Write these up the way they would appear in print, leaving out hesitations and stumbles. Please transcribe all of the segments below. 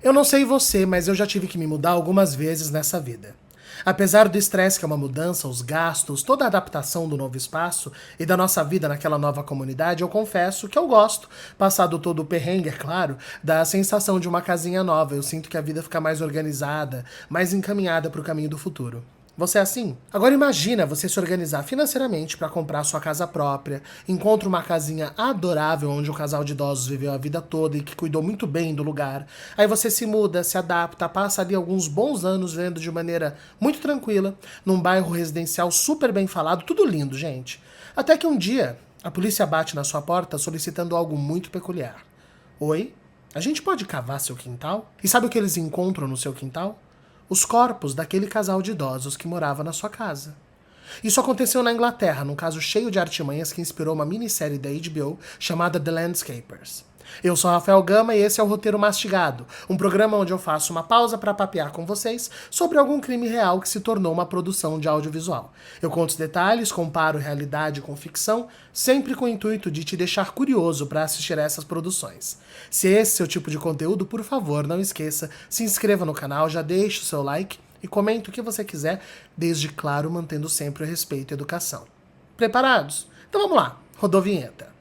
Eu não sei você, mas eu já tive que me mudar algumas vezes nessa vida. Apesar do estresse que é uma mudança, os gastos, toda a adaptação do novo espaço e da nossa vida naquela nova comunidade, eu confesso que eu gosto, passado todo o perrengue, é claro, da sensação de uma casinha nova. Eu sinto que a vida fica mais organizada, mais encaminhada para o caminho do futuro. Você é assim? Agora imagina você se organizar financeiramente para comprar sua casa própria, encontra uma casinha adorável onde um casal de idosos viveu a vida toda e que cuidou muito bem do lugar. Aí você se muda, se adapta, passa ali alguns bons anos vivendo de maneira muito tranquila, num bairro residencial super bem falado, tudo lindo, gente. Até que um dia a polícia bate na sua porta solicitando algo muito peculiar. Oi? A gente pode cavar seu quintal? E sabe o que eles encontram no seu quintal? Os corpos daquele casal de idosos que morava na sua casa. Isso aconteceu na Inglaterra, num caso cheio de artimanhas que inspirou uma minissérie da HBO chamada The Landscapers. Eu sou Rafael Gama e esse é o Roteiro Mastigado, um programa onde eu faço uma pausa para papear com vocês sobre algum crime real que se tornou uma produção de audiovisual. Eu conto os detalhes, comparo realidade com ficção, sempre com o intuito de te deixar curioso para assistir a essas produções. Se esse é o seu tipo de conteúdo, por favor, não esqueça, se inscreva no canal, já deixe o seu like e comente o que você quiser, desde, claro, mantendo sempre o respeito e a educação. Preparados? Então vamos lá, rodou a vinheta.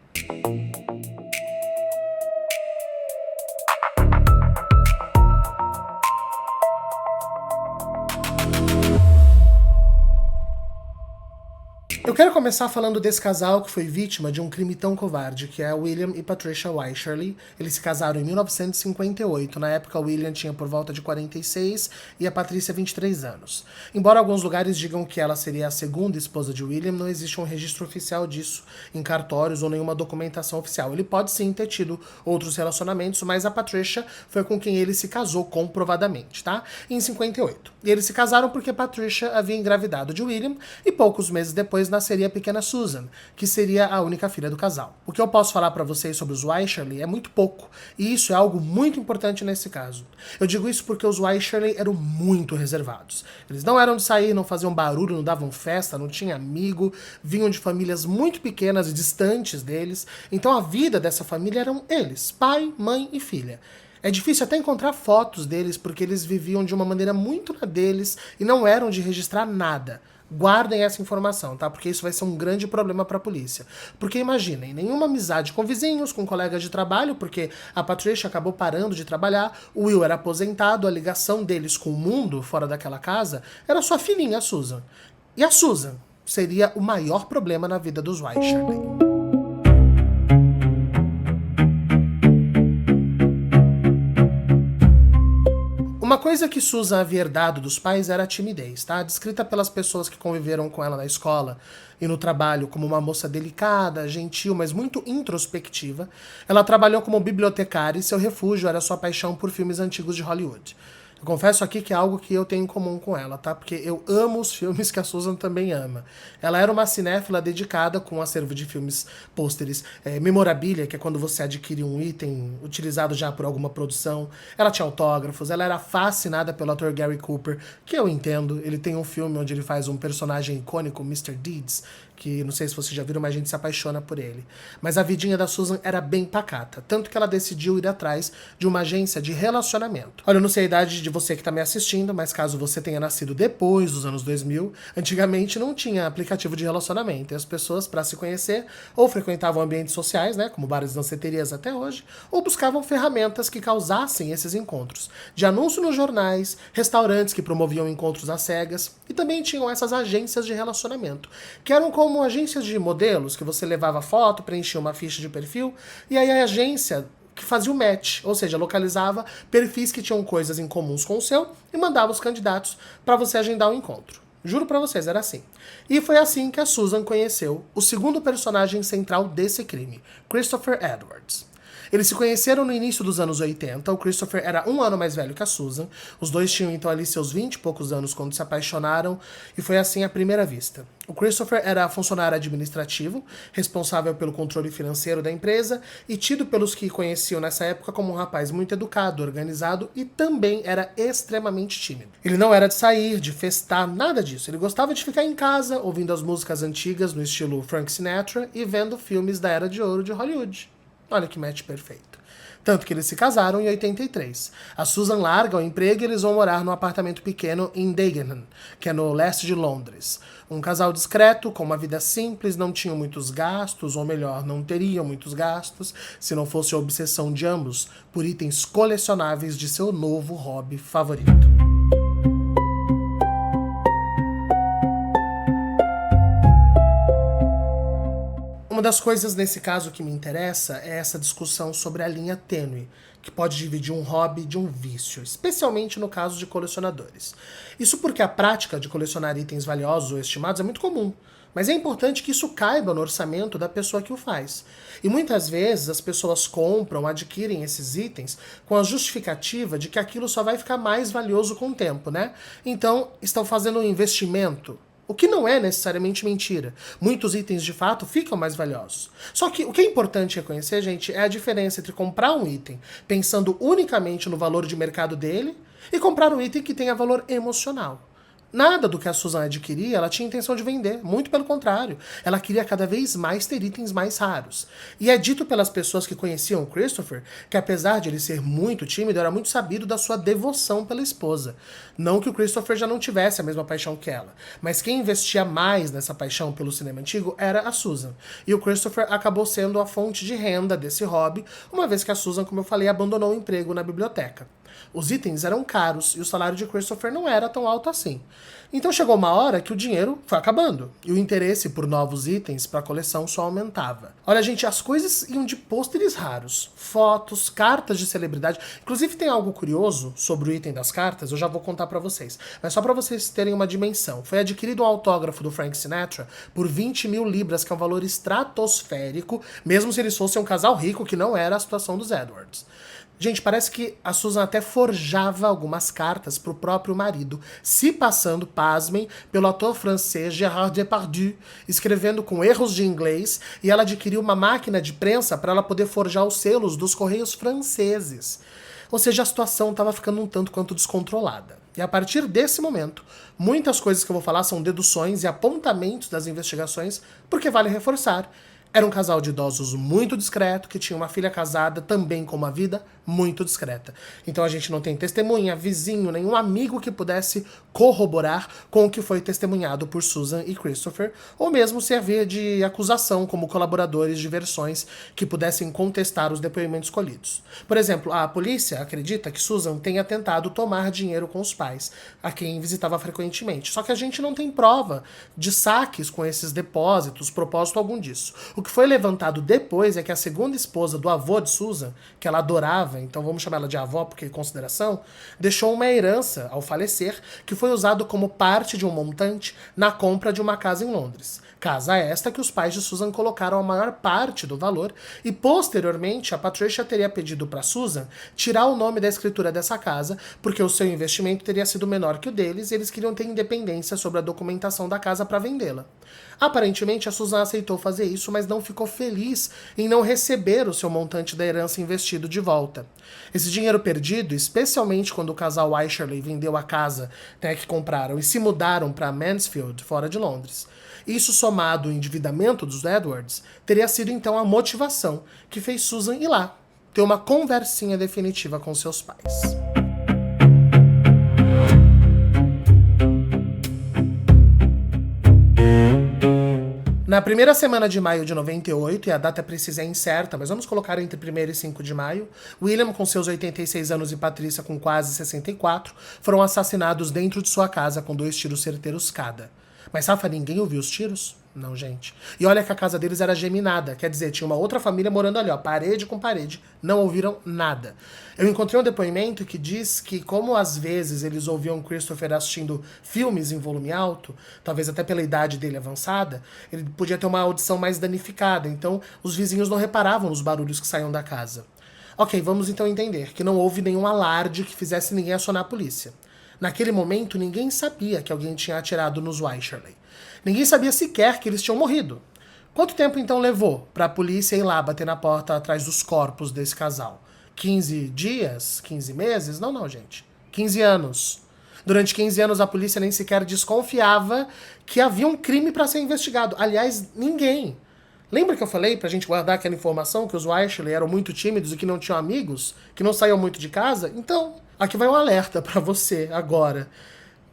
Eu quero começar falando desse casal que foi vítima de um crime tão covarde, que é William e Patricia Wycherley. Eles se casaram em 1958. Na época, o William tinha por volta de 46 e a Patrícia 23 anos. Embora alguns lugares digam que ela seria a segunda esposa de William, não existe um registro oficial disso em cartórios ou nenhuma documentação oficial. Ele pode sim ter tido outros relacionamentos, mas a Patricia foi com quem ele se casou comprovadamente, tá? Em 58. E eles se casaram porque Patricia havia engravidado de William e poucos meses depois nasceria a pequena Susan, que seria a única filha do casal. O que eu posso falar para vocês sobre os Wycherley é muito pouco, e isso é algo muito importante nesse caso. Eu digo isso porque os Wycherley eram muito reservados. Eles não eram de sair, não faziam barulho, não davam festa, não tinham amigo, vinham de famílias muito pequenas e distantes deles, então a vida dessa família eram eles, pai, mãe e filha. É difícil até encontrar fotos deles porque eles viviam de uma maneira muito na deles e não eram de registrar nada. Guardem essa informação, tá? Porque isso vai ser um grande problema para a polícia. Porque imaginem, nenhuma amizade com vizinhos, com colegas de trabalho, porque a Patricia acabou parando de trabalhar, o Will era aposentado, a ligação deles com o mundo fora daquela casa era sua filhinha, a Susan. E a Susan seria o maior problema na vida dos Wycherley. Uma coisa que Susan havia herdado dos pais era a timidez, tá? Descrita pelas pessoas que conviveram com ela na escola e no trabalho como uma moça delicada, gentil, mas muito introspectiva. Ela trabalhou como bibliotecária e seu refúgio era sua paixão por filmes antigos de Hollywood. Eu confesso aqui que é algo que eu tenho em comum com ela, tá? Porque eu amo os filmes que a Susan também ama. Ela era uma cinéfila dedicada com um acervo de filmes, pôsteres, memorabilia, que é quando você adquire um item utilizado já por alguma produção. Ela tinha autógrafos, ela era fascinada pelo ator Gary Cooper, que eu entendo. Ele tem um filme onde ele faz um personagem icônico, Mr. Deeds, que não sei se vocês já viram, mas a gente se apaixona por ele. Mas a vidinha da Susan era bem pacata, tanto que ela decidiu ir atrás de uma agência de relacionamento. Olha, eu não sei a idade de você que está me assistindo, mas caso você tenha nascido depois dos anos 2000, antigamente não tinha aplicativo de relacionamento, e as pessoas, para se conhecer, ou frequentavam ambientes sociais, né, como bares e danceterias até hoje, ou buscavam ferramentas que causassem esses encontros, de anúncio nos jornais, restaurantes que promoviam encontros às cegas, e também tinham essas agências de relacionamento, que eram como agências de modelos, que você levava foto, preenchia uma ficha de perfil, e aí a agência que fazia o match, ou seja, localizava perfis que tinham coisas em comuns com o seu e mandava os candidatos para você agendar um encontro. Juro pra vocês, era assim. E foi assim que a Susan conheceu o segundo personagem central desse crime, Christopher Edwards. Eles se conheceram no início dos anos 80, o Christopher era um ano mais velho que a Susan, os dois tinham então ali seus 20 e poucos anos quando se apaixonaram, e foi assim à primeira vista. O Christopher era funcionário administrativo, responsável pelo controle financeiro da empresa, e tido pelos que conheciam nessa época como um rapaz muito educado, organizado, e também era extremamente tímido. Ele não era de sair, de festar, nada disso, ele gostava de ficar em casa, ouvindo as músicas antigas no estilo Frank Sinatra, e vendo filmes da Era de Ouro de Hollywood. Olha que match perfeito. Tanto que eles se casaram em 83. A Susan larga o emprego e eles vão morar num apartamento pequeno em Dagenham, que é no leste de Londres. Um casal discreto, com uma vida simples, não tinham muitos gastos, ou melhor, não teriam muitos gastos, se não fosse a obsessão de ambos por itens colecionáveis de seu novo hobby favorito. Uma das coisas nesse caso que me interessa é essa discussão sobre a linha tênue, que pode dividir um hobby de um vício, especialmente no caso de colecionadores. Isso porque a prática de colecionar itens valiosos ou estimados é muito comum, mas é importante que isso caiba no orçamento da pessoa que o faz. E muitas vezes as pessoas compram, adquirem esses itens com a justificativa de que aquilo só vai ficar mais valioso com o tempo, né? Então, estão fazendo um investimento. O que não é necessariamente mentira. Muitos itens, de fato, ficam mais valiosos. Só que o que é importante reconhecer, gente, é a diferença entre comprar um item pensando unicamente no valor de mercado dele e comprar um item que tenha valor emocional. Nada do que a Susan adquiria ela tinha intenção de vender, muito pelo contrário. Ela queria cada vez mais ter itens mais raros. E é dito pelas pessoas que conheciam o Christopher que, apesar de ele ser muito tímido, era muito sabido da sua devoção pela esposa. Não que o Christopher já não tivesse a mesma paixão que ela, mas quem investia mais nessa paixão pelo cinema antigo era a Susan. E o Christopher acabou sendo a fonte de renda desse hobby, uma vez que a Susan, como eu falei, abandonou o emprego na biblioteca. Os itens eram caros e o salário de Christopher não era tão alto assim. Então chegou uma hora que o dinheiro foi acabando e o interesse por novos itens para a coleção só aumentava. Olha, gente, as coisas iam de pôsteres raros, fotos, cartas de celebridade. Inclusive tem algo curioso sobre o item das cartas, eu já vou contar para vocês. Mas só para vocês terem uma dimensão. Foi adquirido um autógrafo do Frank Sinatra por 20 mil libras, que é um valor estratosférico, mesmo se eles fossem um casal rico, que não era a situação dos Edwards. Gente, parece que a Susan até forjava algumas cartas pro próprio marido, se passando, pasmem, pelo ator francês Gérard Depardieu, escrevendo com erros de inglês, e ela adquiriu uma máquina de prensa para ela poder forjar os selos dos correios franceses. Ou seja, a situação estava ficando um tanto quanto descontrolada. E a partir desse momento, muitas coisas que eu vou falar são deduções e apontamentos das investigações, porque vale reforçar. Era um casal de idosos muito discreto, que tinha uma filha casada também com uma vida muito discreta. Então a gente não tem testemunha, vizinho, nenhum amigo que pudesse corroborar com o que foi testemunhado por Susan e Christopher, ou mesmo servir de acusação como colaboradores de versões que pudessem contestar os depoimentos colhidos. Por exemplo, a polícia acredita que Susan tenha tentado tomar dinheiro com os pais, a quem visitava frequentemente. Só que a gente não tem prova de saques com esses depósitos, propósito algum disso. O que foi levantado depois é que a segunda esposa do avô de Susan, que ela adorava, então vamos chamar ela de avó porque consideração, deixou uma herança ao falecer que foi usado como parte de um montante na compra de uma casa em Londres. Casa esta que os pais de Susan colocaram a maior parte do valor e posteriormente a Patricia teria pedido para Susan tirar o nome da escritura dessa casa porque o seu investimento teria sido menor que o deles e eles queriam ter independência sobre a documentação da casa para vendê-la. Aparentemente a Susan aceitou fazer isso, mas não ficou feliz em não receber o seu montante da herança investido de volta. Esse dinheiro perdido, especialmente quando o casal Wycherley vendeu a casa que compraram e se mudaram para Mansfield, fora de Londres. Isso somado ao endividamento dos Edwards, teria sido então a motivação que fez Susan ir lá, ter uma conversinha definitiva com seus pais. Na primeira semana de maio de 98, e a data precisa é incerta, mas vamos colocar entre 1º e 5 de maio, William, com seus 86 anos, e Patrícia, com quase 64, foram assassinados dentro de sua casa com 2 tiros certeiros cada. Mas Rafa, ninguém ouviu os tiros? Não, gente. E olha que a casa deles era geminada, quer dizer, tinha uma outra família morando ali, ó, parede com parede. Não ouviram nada. Eu encontrei um depoimento que diz que, como às vezes eles ouviam Christopher assistindo filmes em volume alto, talvez até pela idade dele avançada, ele podia ter uma audição mais danificada, então os vizinhos não reparavam nos barulhos que saíam da casa. Ok, vamos então entender que não houve nenhum alarde que fizesse ninguém acionar a polícia. Naquele momento, ninguém sabia que alguém tinha atirado nos Wycherley. Ninguém sabia sequer que eles tinham morrido. Quanto tempo então levou para a polícia ir lá bater na porta atrás dos corpos desse casal? 15 dias? 15 meses? Não, gente. 15 anos. Durante 15 anos, a polícia nem sequer desconfiava que havia um crime para ser investigado. Aliás, ninguém. Lembra que eu falei pra gente guardar aquela informação que os Wycherley eram muito tímidos e que não tinham amigos? Que não saíam muito de casa? Então, aqui vai um alerta pra você agora.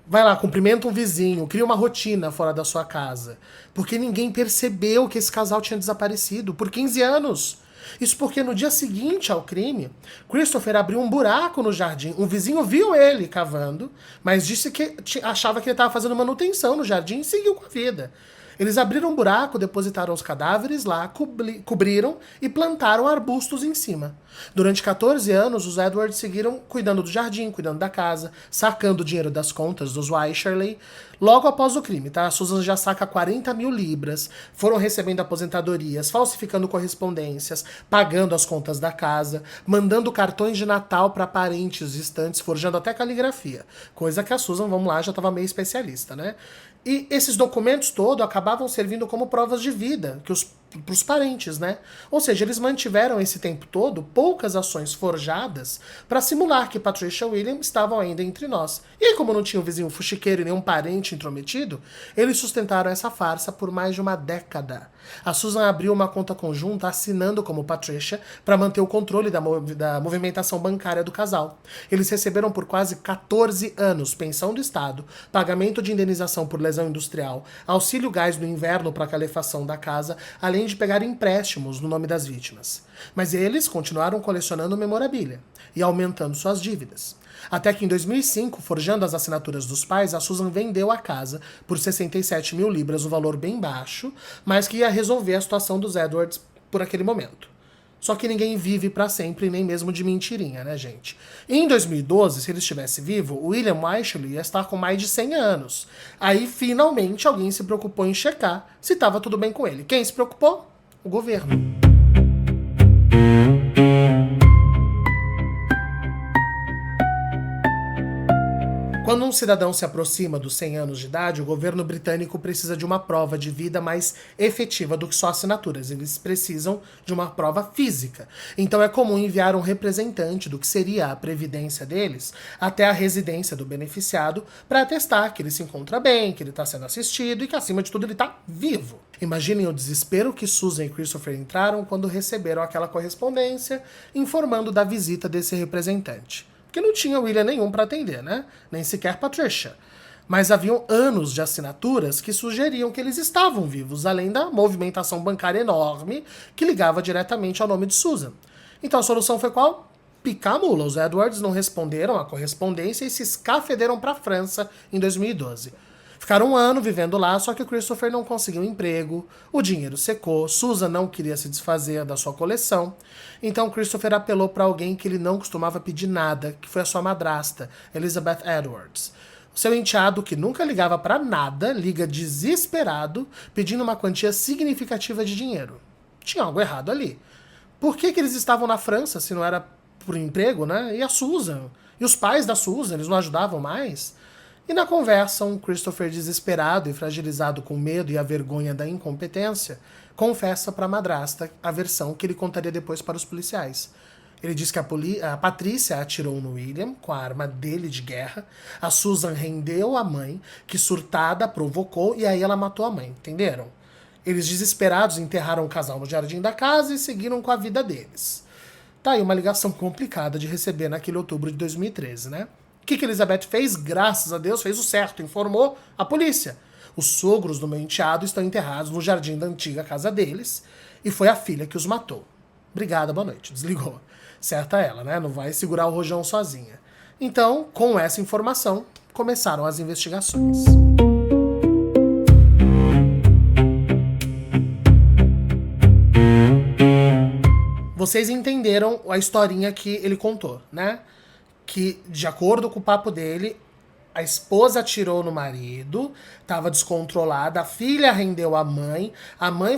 Vai lá, cumprimenta um vizinho, cria uma rotina fora da sua casa. Porque ninguém percebeu que esse casal tinha desaparecido por 15 anos. Isso porque no dia seguinte ao crime, Christopher abriu um buraco no jardim. Um vizinho viu ele cavando, mas disse que achava que ele estava fazendo manutenção no jardim e seguiu com a vida. Eles abriram um buraco, depositaram os cadáveres lá, cobriram e plantaram arbustos em cima. Durante 14 anos, os Edwards seguiram cuidando do jardim, cuidando da casa, sacando o dinheiro das contas dos Wycherley. Logo após o crime, tá? A Susan já saca 40 mil libras, foram recebendo aposentadorias, falsificando correspondências, pagando as contas da casa, mandando cartões de Natal para parentes distantes, forjando até caligrafia. Coisa que a Susan, vamos lá, já estava meio especialista, né? E esses documentos todos acabavam servindo como provas de vida para os parentes, né? Ou seja, eles mantiveram esse tempo todo poucas ações forjadas para simular que Patricia e William estavam ainda entre nós. E aí, como não tinha um vizinho fuxiqueiro e nenhum parente intrometido, eles sustentaram essa farsa por mais de uma década. A Susan abriu uma conta conjunta assinando como Patricia para manter o controle da movimentação bancária do casal. Eles receberam por quase 14 anos pensão do Estado, pagamento de indenização por lesão industrial, auxílio gás no inverno para a calefação da casa, além de pegar empréstimos no nome das vítimas. Mas eles continuaram colecionando memorabilia e aumentando suas dívidas. Até que em 2005, forjando as assinaturas dos pais, a Susan vendeu a casa por 67 mil libras, um valor bem baixo, mas que ia resolver a situação dos Edwards por aquele momento. Só que ninguém vive pra sempre, nem mesmo de mentirinha, né, gente? E em 2012, se ele estivesse vivo, o William Wycherley ia estar com mais de 100 anos. Aí, finalmente, alguém se preocupou em checar se estava tudo bem com ele. Quem se preocupou? O governo. Quando um cidadão se aproxima dos 100 anos de idade, o governo britânico precisa de uma prova de vida mais efetiva do que só assinaturas. Eles precisam de uma prova física. Então é comum enviar um representante do que seria a previdência deles até a residência do beneficiado para atestar que ele se encontra bem, que ele está sendo assistido e que, acima de tudo, ele está vivo. Imaginem o desespero que Susan e Christopher entraram quando receberam aquela correspondência informando da visita desse representante. Porque não tinha William nenhum para atender, né? Nem sequer Patricia. Mas haviam anos de assinaturas que sugeriam que eles estavam vivos, além da movimentação bancária enorme que ligava diretamente ao nome de Susan. Então a solução foi qual? Picar a mula. Os Edwards não responderam à correspondência e se escafederam para a França em 2012. Ficaram um ano vivendo lá, só que o Christopher não conseguiu emprego, o dinheiro secou, Susan não queria se desfazer da sua coleção. Então Christopher apelou para alguém que ele não costumava pedir nada, que foi a sua madrasta, Elizabeth Edwards. O seu enteado, que nunca ligava para nada, liga desesperado, pedindo uma quantia significativa de dinheiro. Tinha algo errado ali. Por que eles estavam na França, se não era por emprego, né? E a Susan? E os pais da Susan, eles não ajudavam mais? E na conversa, um Christopher desesperado e fragilizado com medo e a vergonha da incompetência, confessa para a madrasta a versão que ele contaria depois para os policiais. Ele diz que a Patrícia atirou no William com a arma dele de guerra, a Susan rendeu a mãe, que surtada provocou, e aí ela matou a mãe, entenderam? Eles desesperados enterraram o casal no jardim da casa e seguiram com a vida deles. Tá aí uma ligação complicada de receber naquele outubro de 2013, né? O que Elizabeth fez? Graças a Deus, fez o certo, informou a polícia. Os sogros do meu enteado estão enterrados no jardim da antiga casa deles e foi a filha que os matou. Obrigada, boa noite. Desligou. Certa ela, né? Não vai segurar o rojão sozinha. Então, com essa informação, começaram as investigações. Vocês entenderam a historinha que ele contou, né? Que, de acordo com o papo dele, a esposa atirou no marido, estava descontrolada, a filha rendeu a mãe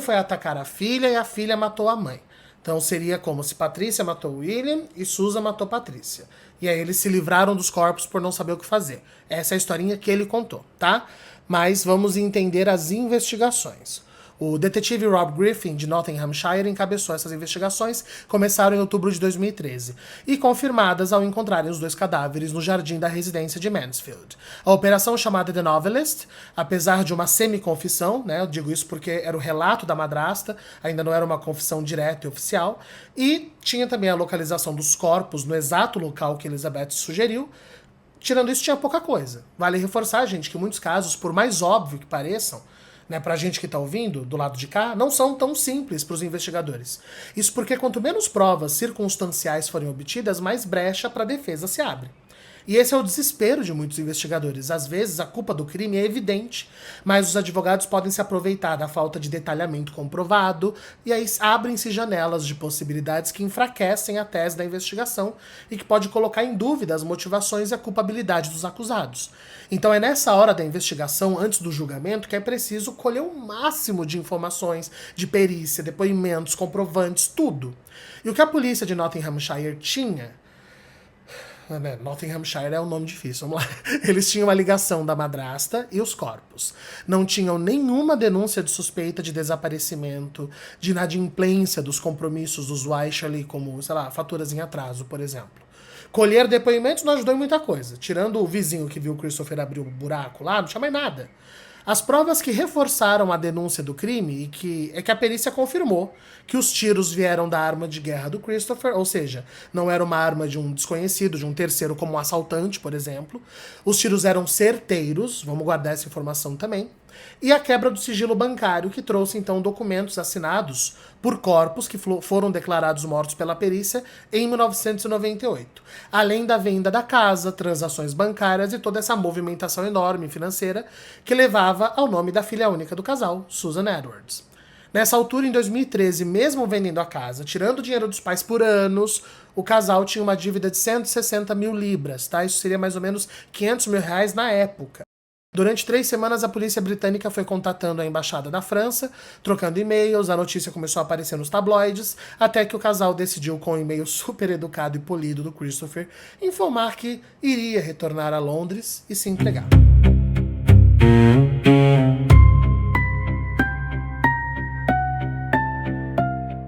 foi atacar a filha e a filha matou a mãe. Então seria como se Patrícia matou William e Susan matou Patrícia. E aí eles se livraram dos corpos por não saber o que fazer. Essa é a historinha que ele contou, tá? Mas vamos entender as investigações. O detetive Rob Griffin, de Nottinghamshire, encabeçou essas investigações, começaram em outubro de 2013, e confirmadas ao encontrarem os 2 cadáveres no jardim da residência de Mansfield. A operação chamada The Novelist, apesar de uma semi-confissão, né, eu digo isso porque era o relato da madrasta, ainda não era uma confissão direta e oficial, e tinha também a localização dos corpos no exato local que Elizabeth sugeriu. Tirando isso, tinha pouca coisa. Vale reforçar, gente, que em muitos casos, por mais óbvio que pareçam, né, pra gente que tá ouvindo, do lado de cá, não são tão simples pros investigadores. Isso porque quanto menos provas circunstanciais forem obtidas, mais brecha pra defesa se abre. E esse é o desespero de muitos investigadores. Às vezes a culpa do crime é evidente, mas os advogados podem se aproveitar da falta de detalhamento comprovado, e aí abrem-se janelas de possibilidades que enfraquecem a tese da investigação e que pode colocar em dúvida as motivações e a culpabilidade dos acusados. Então é nessa hora da investigação, antes do julgamento, que é preciso colher o máximo de informações, de perícia, depoimentos, comprovantes, tudo. E o que a polícia de Nottinghamshire tinha... Nottinghamshire é um nome difícil, vamos lá. Eles tinham a ligação da madrasta e os corpos. Não tinham nenhuma denúncia de suspeita de desaparecimento, de inadimplência dos compromissos dos Wycherley, como, sei lá, faturas em atraso, por exemplo. Colher depoimentos não ajudou em muita coisa. Tirando o vizinho que viu o Christopher abrir o buraco lá, não tinha mais nada. As provas que reforçaram a denúncia do crime é que a perícia confirmou que os tiros vieram da arma de guerra do Christopher, ou seja, não era uma arma de um desconhecido, de um terceiro, como um assaltante, por exemplo. Os tiros eram certeiros, vamos guardar essa informação também. E a quebra do sigilo bancário, que trouxe então documentos assinados por corpos que foram declarados mortos pela perícia em 1998. Além da venda da casa, transações bancárias e toda essa movimentação enorme financeira que levava ao nome da filha única do casal, Susan Edwards. Nessa altura, em 2013, mesmo vendendo a casa, tirando o dinheiro dos pais por anos, o casal tinha uma dívida de 160 mil libras, tá? Isso seria mais ou menos 500 mil reais na época. Durante 3 semanas, a polícia britânica foi contatando a embaixada da França, trocando e-mails, a notícia começou a aparecer nos tabloides, até que o casal decidiu, com um e-mail super educado e polido do Christopher, informar que iria retornar a Londres e se entregar.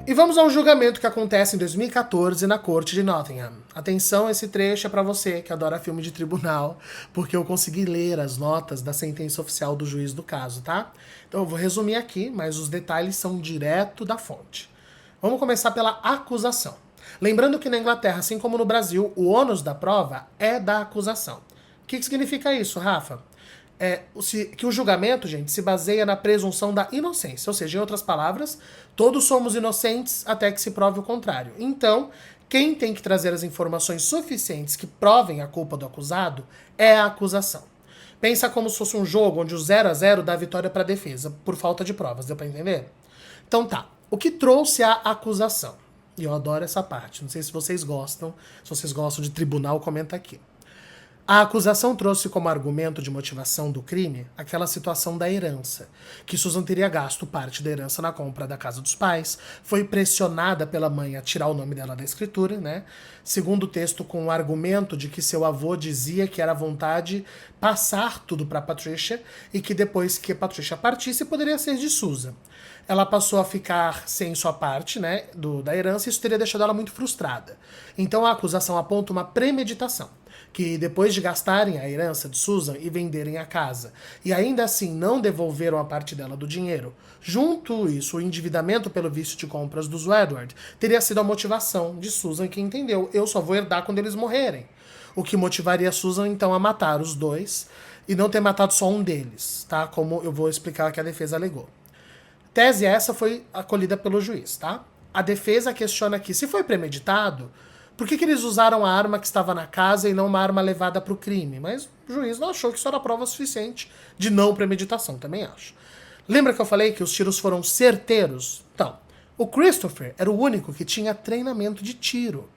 E vamos ao julgamento que acontece em 2014 na corte de Nottingham. Atenção, esse trecho é pra você que adora filme de tribunal, porque eu consegui ler as notas da sentença oficial do juiz do caso, tá? Então eu vou resumir aqui, mas os detalhes são direto da fonte. Vamos começar pela acusação. Lembrando que na Inglaterra, assim como no Brasil, o ônus da prova é da acusação. O que significa isso, Rafa? Que o julgamento, gente, se baseia na presunção da inocência. Ou seja, em outras palavras, todos somos inocentes até que se prove o contrário. Então, quem tem que trazer as informações suficientes que provem a culpa do acusado é a acusação. Pensa como se fosse um jogo onde o 0-0 dá vitória para a defesa, por falta de provas, deu para entender? Então tá, o que trouxe a acusação? E eu adoro essa parte, não sei se vocês gostam de tribunal, comenta aqui. A acusação trouxe como argumento de motivação do crime aquela situação da herança, que Susan teria gasto parte da herança na compra da casa dos pais, foi pressionada pela mãe a tirar o nome dela da escritura, né? Segundo o texto, com o argumento de que seu avô dizia que era vontade passar tudo para Patricia e que depois que Patricia partisse poderia ser de Susan. Ela passou a ficar sem sua parte, né, da herança, e isso teria deixado ela muito frustrada. Então a acusação aponta uma premeditação, que depois de gastarem a herança de Susan e venderem a casa, e ainda assim não devolveram a parte dela do dinheiro, junto isso, o endividamento pelo vício de compras dos Edward, teria sido a motivação de Susan, que entendeu, eu só vou herdar quando eles morrerem. O que motivaria Susan, então, a matar os dois, e não ter matado só um deles, tá? Como eu vou explicar que a defesa alegou. Tese essa foi acolhida pelo juiz, tá? A defesa questiona aqui, se foi premeditado, por que eles usaram a arma que estava na casa e não uma arma levada para o crime? Mas o juiz não achou que isso era prova suficiente de não premeditação, também acho. Lembra que eu falei que os tiros foram certeiros? Então, o Christopher era o único que tinha treinamento de tiro,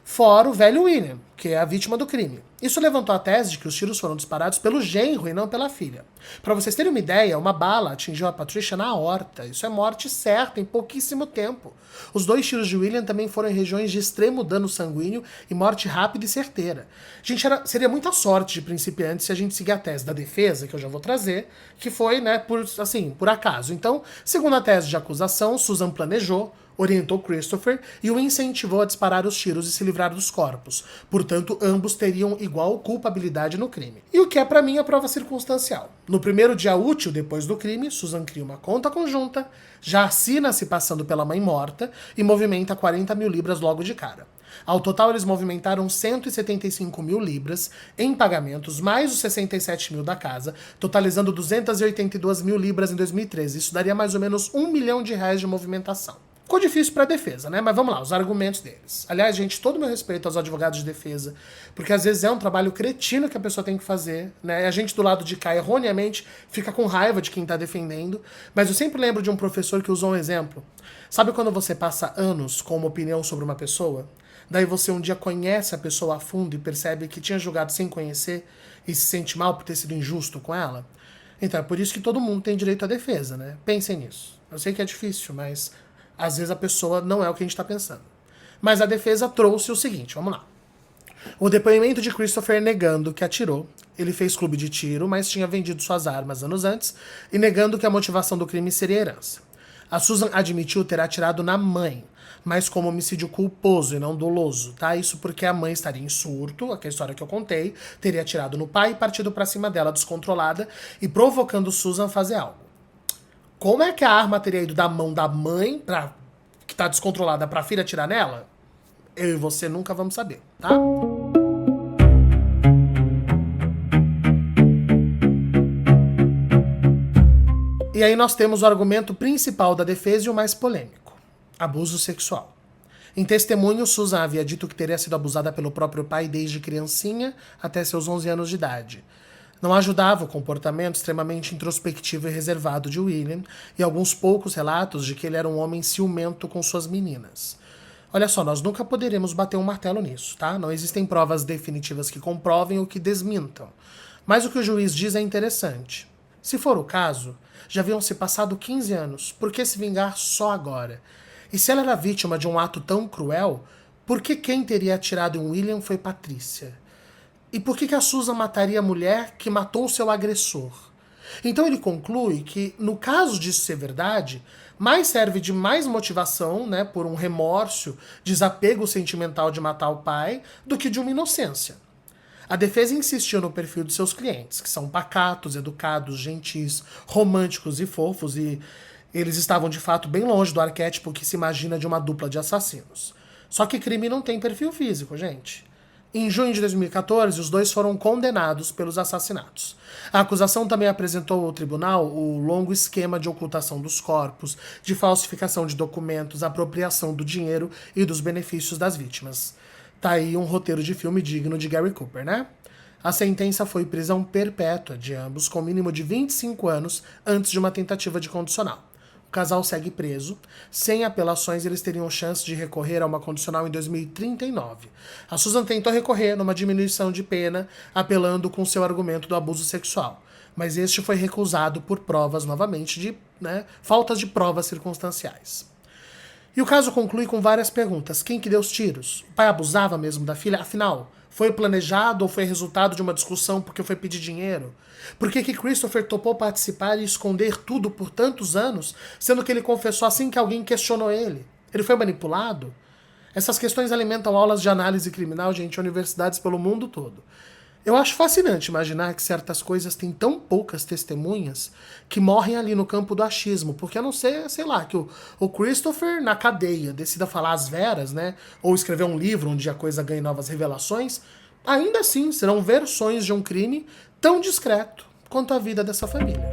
fora o velho William, que é a vítima do crime. Isso levantou a tese de que os tiros foram disparados pelo genro e não pela filha. Para vocês terem uma ideia, uma bala atingiu a Patricia na aorta. Isso é morte certa em pouquíssimo tempo. Os 2 tiros de William também foram em regiões de extremo dano sanguíneo e morte rápida e certeira. Gente, seria muita sorte de principiante se a gente seguir a tese da defesa, que eu já vou trazer, que foi, né, por acaso. Então, segundo a tese de acusação, Susan planejou, orientou Christopher e o incentivou a disparar os tiros e se livrar dos corpos. Portanto, ambos teriam igual culpabilidade no crime. E o que é para mim a prova circunstancial. No primeiro dia útil depois do crime, Susan cria uma conta conjunta, já assina se passando pela mãe morta e movimenta 40 mil libras logo de cara. Ao total, eles movimentaram 175 mil libras em pagamentos, mais os 67 mil da casa, totalizando 282 mil libras em 2013. Isso daria mais ou menos R$1 milhão de movimentação. Ficou difícil para a defesa, né? Mas vamos lá, os argumentos deles. Aliás, gente, todo o meu respeito aos advogados de defesa, porque às vezes é um trabalho cretino que a pessoa tem que fazer, né? E a gente do lado de cá, erroneamente, fica com raiva de quem tá defendendo. Mas eu sempre lembro de um professor que usou um exemplo. Sabe quando você passa anos com uma opinião sobre uma pessoa? Daí você um dia conhece a pessoa a fundo e percebe que tinha julgado sem conhecer e se sente mal por ter sido injusto com ela? Então é por isso que todo mundo tem direito à defesa, né? Pensem nisso. Eu sei que é difícil, mas às vezes a pessoa não é o que a gente está pensando. Mas a defesa trouxe o seguinte, vamos lá. O depoimento de Christopher negando que atirou. Ele fez clube de tiro, mas tinha vendido suas armas anos antes, e negando que a motivação do crime seria herança. A Susan admitiu ter atirado na mãe, mas como homicídio culposo e não doloso, tá? Isso porque a mãe estaria em surto, aquela história que eu contei, teria atirado no pai e partido pra cima dela descontrolada e provocando Susan a fazer algo. Como é que a arma teria ido da mão da mãe, que tá descontrolada, pra filha atirar nela? Eu e você nunca vamos saber, tá? E aí nós temos o argumento principal da defesa e o mais polêmico: abuso sexual. Em testemunho, Susan havia dito que teria sido abusada pelo próprio pai desde criancinha até seus 11 anos de idade. Não ajudava o comportamento extremamente introspectivo e reservado de William e alguns poucos relatos de que ele era um homem ciumento com suas meninas. Olha só, nós nunca poderemos bater um martelo nisso, tá? Não existem provas definitivas que comprovem ou que desmintam. Mas o que o juiz diz é interessante. Se for o caso, já haviam se passado 15 anos, por que se vingar só agora? E se ela era vítima de um ato tão cruel, por que quem teria atirado em William foi Patrícia? E por que a Susan mataria a mulher que matou seu agressor? Então ele conclui que, no caso disso ser verdade, mais serve de mais motivação, né, por um remorso, desapego sentimental de matar o pai, do que de uma inocência. A defesa insistiu no perfil de seus clientes, que são pacatos, educados, gentis, românticos e fofos, e eles estavam de fato bem longe do arquétipo que se imagina de uma dupla de assassinos. Só que crime não tem perfil físico, gente. Em junho de 2014, os dois foram condenados pelos assassinatos. A acusação também apresentou ao tribunal o longo esquema de ocultação dos corpos, de falsificação de documentos, apropriação do dinheiro e dos benefícios das vítimas. Tá aí um roteiro de filme digno de Gary Cooper, né? A sentença foi prisão perpétua de ambos, com mínimo de 25 anos antes de uma tentativa de condicional. O casal segue preso. Sem apelações, eles teriam chance de recorrer a uma condicional em 2039. A Susan tentou recorrer numa diminuição de pena, apelando com seu argumento do abuso sexual. Mas este foi recusado por provas, novamente, de faltas de provas circunstanciais. E o caso conclui com várias perguntas. Quem que deu os tiros? O pai abusava mesmo da filha? Afinal, foi planejado ou foi resultado de uma discussão porque foi pedir dinheiro? Por que Christopher topou participar e esconder tudo por tantos anos, sendo que ele confessou assim que alguém questionou ele? Ele foi manipulado? Essas questões alimentam aulas de análise criminal, gente, em universidades pelo mundo todo. Eu acho fascinante imaginar que certas coisas têm tão poucas testemunhas que morrem ali no campo do achismo, porque a não ser, sei lá, que o Christopher, na cadeia, decida falar as veras, né, ou escrever um livro onde a coisa ganhe novas revelações, ainda assim serão versões de um crime tão discreto quanto a vida dessa família.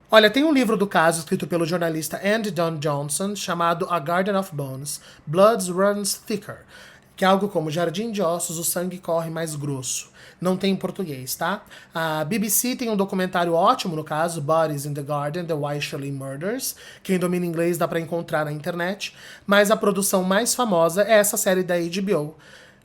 Olha, tem um livro do caso escrito pelo jornalista Andy Don Johnson chamado A Garden of Bones, Blood Runs Thicker. que é algo como Jardim de Ossos, o sangue corre mais grosso. Não tem em português, tá? A BBC tem um documentário ótimo, no caso, Bodies in the Garden, The Wycherley Murders. Quem domina inglês dá pra encontrar na internet. Mas a produção mais famosa é essa série da HBO,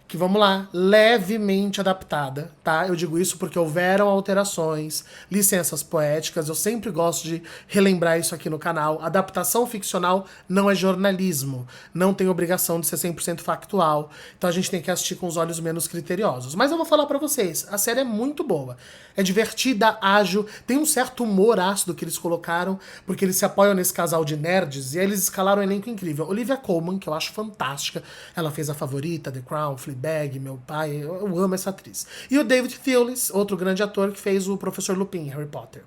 que, vamos lá, levemente adaptada, tá? Eu digo isso porque houveram alterações, licenças poéticas, eu sempre gosto de relembrar isso aqui no canal. Adaptação ficcional não é jornalismo, não tem obrigação de ser 100% factual, então a gente tem que assistir com os olhos menos criteriosos. Mas eu vou falar pra vocês, a série é muito boa, é divertida, ágil, tem um certo humor ácido que eles colocaram, porque eles se apoiam nesse casal de nerds, e aí eles escalaram um elenco incrível. Olivia Colman, que eu acho fantástica, ela fez A Favorita, The Crown, Fleabag, Meu Pai, eu amo essa atriz. E o David Thewlis, outro grande ator que fez o Professor Lupin em Harry Potter.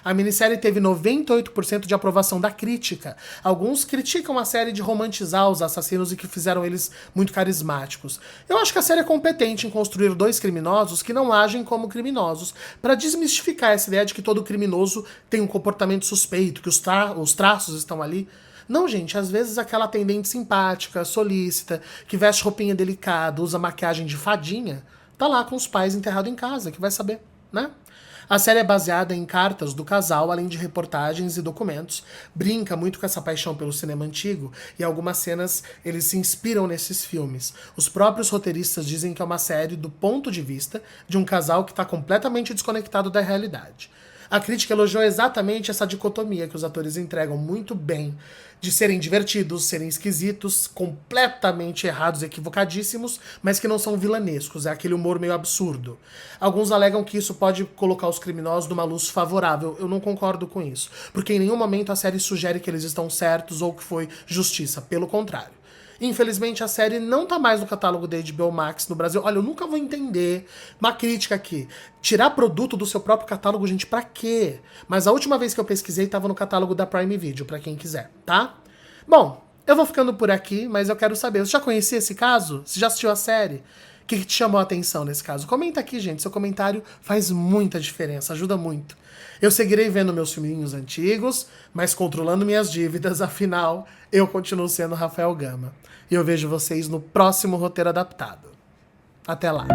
A minissérie teve 98% de aprovação da crítica. Alguns criticam a série de romantizar os assassinos e que fizeram eles muito carismáticos. Eu acho que a série é competente em construir dois criminosos que não agem como criminosos, para desmistificar essa ideia de que todo criminoso tem um comportamento suspeito, que os traços estão ali. Não, gente, às vezes aquela atendente simpática, solícita, que veste roupinha delicada, usa maquiagem de fadinha, tá lá com os pais enterrado em casa, que vai saber, né? A série é baseada em cartas do casal, além de reportagens e documentos. Brinca muito com essa paixão pelo cinema antigo e algumas cenas eles se inspiram nesses filmes. Os próprios roteiristas dizem que é uma série do ponto de vista de um casal que está completamente desconectado da realidade. A crítica elogiou exatamente essa dicotomia que os atores entregam muito bem, de serem divertidos, serem esquisitos, completamente errados, equivocadíssimos, mas que não são vilanescos, é aquele humor meio absurdo. Alguns alegam que isso pode colocar os criminosos numa luz favorável. Eu não concordo com isso, porque em nenhum momento a série sugere que eles estão certos ou que foi justiça, pelo contrário. Infelizmente, a série não tá mais no catálogo da HBO Max no Brasil. Olha, eu nunca vou entender. Uma crítica aqui. Tirar produto do seu próprio catálogo, gente, pra quê? Mas a última vez que eu pesquisei, tava no catálogo da Prime Video, pra quem quiser, tá? Bom, eu vou ficando por aqui, mas eu quero saber, você já conhecia esse caso? Você já assistiu a série? O que te chamou a atenção nesse caso? Comenta aqui, gente. Seu comentário faz muita diferença, ajuda muito. Eu seguirei vendo meus filminhos antigos, mas controlando minhas dívidas, afinal, eu continuo sendo Rafael Gama. E eu vejo vocês no próximo roteiro adaptado. Até lá!